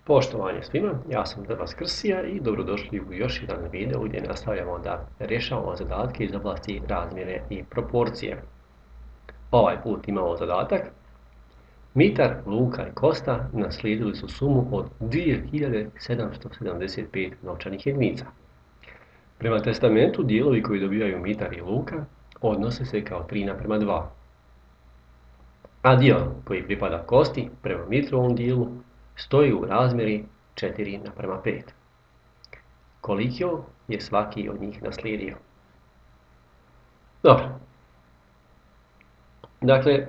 Poštovanje svima, ja sam Drvas Krsija i dobrodošli u još jedan video gdje nastavljamo da rješavamo zadatke iz oblasti razmjere i proporcije. Ovaj put imamo zadatak. Mitar, Luka i Kosta naslijedili su sumu od 2775 novčanih jedinica. Prema testamentu dijelovi koji dobivaju Mitar i Luka odnose se kao 3:2. A dio koji pripada Kosti prema Mitrovom dijelu stoji u razmjeri 4:5. Koliko je svaki od njih naslijedio? Dobro. Dakle,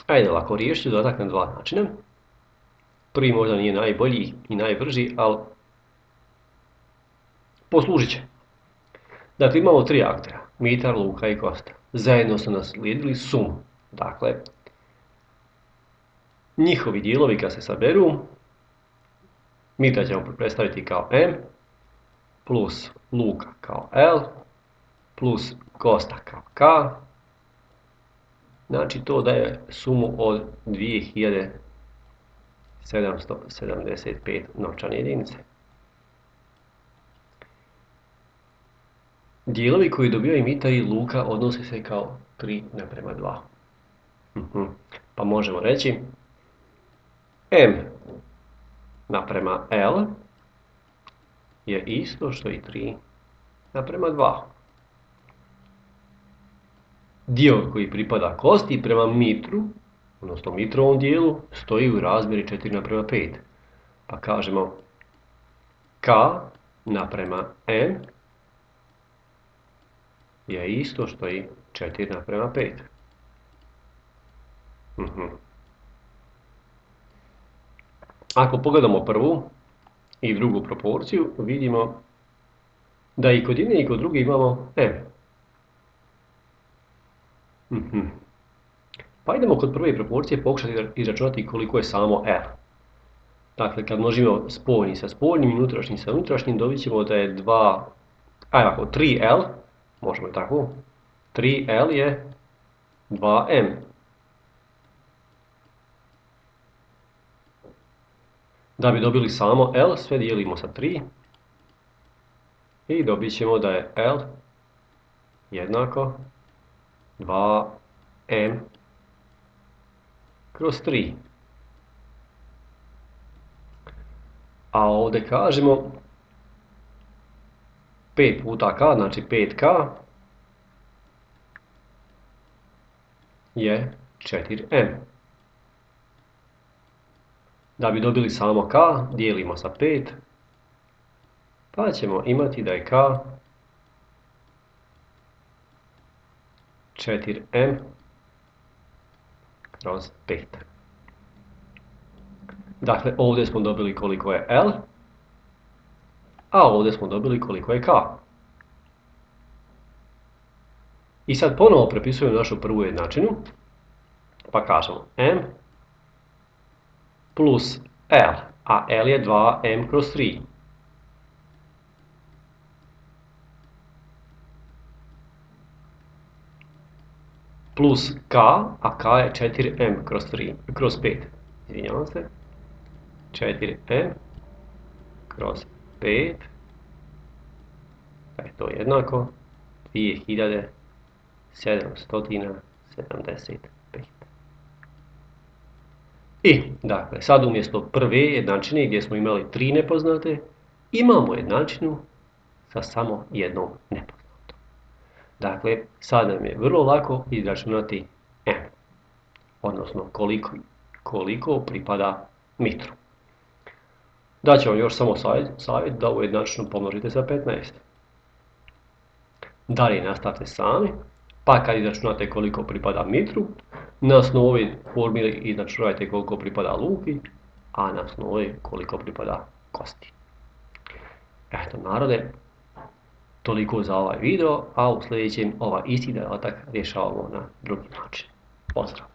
ajde lako riješiti zadatak na dva načina. Prvi možda nije najbolji i najbrži, ali poslužit će. Dakle, imamo tri aktera, Mitar, Luka i Kosta. Zajedno su naslijedili sumu. Dakle, njihovi dijelovi kad se saberu, Mitar ćemo predstaviti kao M, plus Luka kao L, plus Kosta kao K. Znači to daje sumu od 2775 novčane jedinice. Dijelovi koji dobivaju Mitar i Luka odnose se kao 3:2. Pa možemo reći M naprema L je isto što i 3:2. Dio koji pripada Kosti prema Mitru, odnosno Mitrovom dijelu, stoji u razmjeri 4:5. Pa kažemo K naprema M je isto što i 4:5. Ako pogledamo prvu i drugu proporciju, vidimo da i kod jedne i kod druge imamo M. Pa idemo kod prve proporcije pokušati izračunati koliko je samo L. Dakle, kad množimo spoljni sa spoljnim i unutrašnjim sa unutrašnjim, dobit ćemo da je 3L, možemo i tako, 3L je 2M. Da bi dobili samo L, sve dijelimo sa 3 i dobit ćemo da je L jednako 2M kroz 3. A ovdje kažemo 5 puta K, znači 5K je 4M. Da bi dobili samo K, dijelimo sa 5, pa ćemo imati da je K 4M kroz 5. Dakle, ovdje smo dobili koliko je L, a ovdje smo dobili koliko je K. I sad ponovo prepisujemo našu prvu jednačinu, pa kažemo M plus L, a L je 2M kroz 3. Plus K, a K je 4M kroz 5. Izvinjavam se. 4M kroz 5. Da je to jednako 2775. I, dakle, sad umjesto prve jednačine gdje smo imali 3 nepoznate, imamo jednačinu sa samo jednom nepoznatom. Dakle, sad nam je vrlo lako izračunati M, odnosno koliko pripada Mitru. Daću vam još samo savjet da ovu jednačinu pomnožite sa 15. Dalje nastavite sami, pa kad izračunate koliko pripada Mitru, na osnovu ove formule izračunajte koliko pripada Luki, a na osnovu ove koliko pripada Kosti. Eto narode, toliko za ovaj video, a u sljedećem ovaj isti zadatak rješavamo na drugi način. Pozdrav!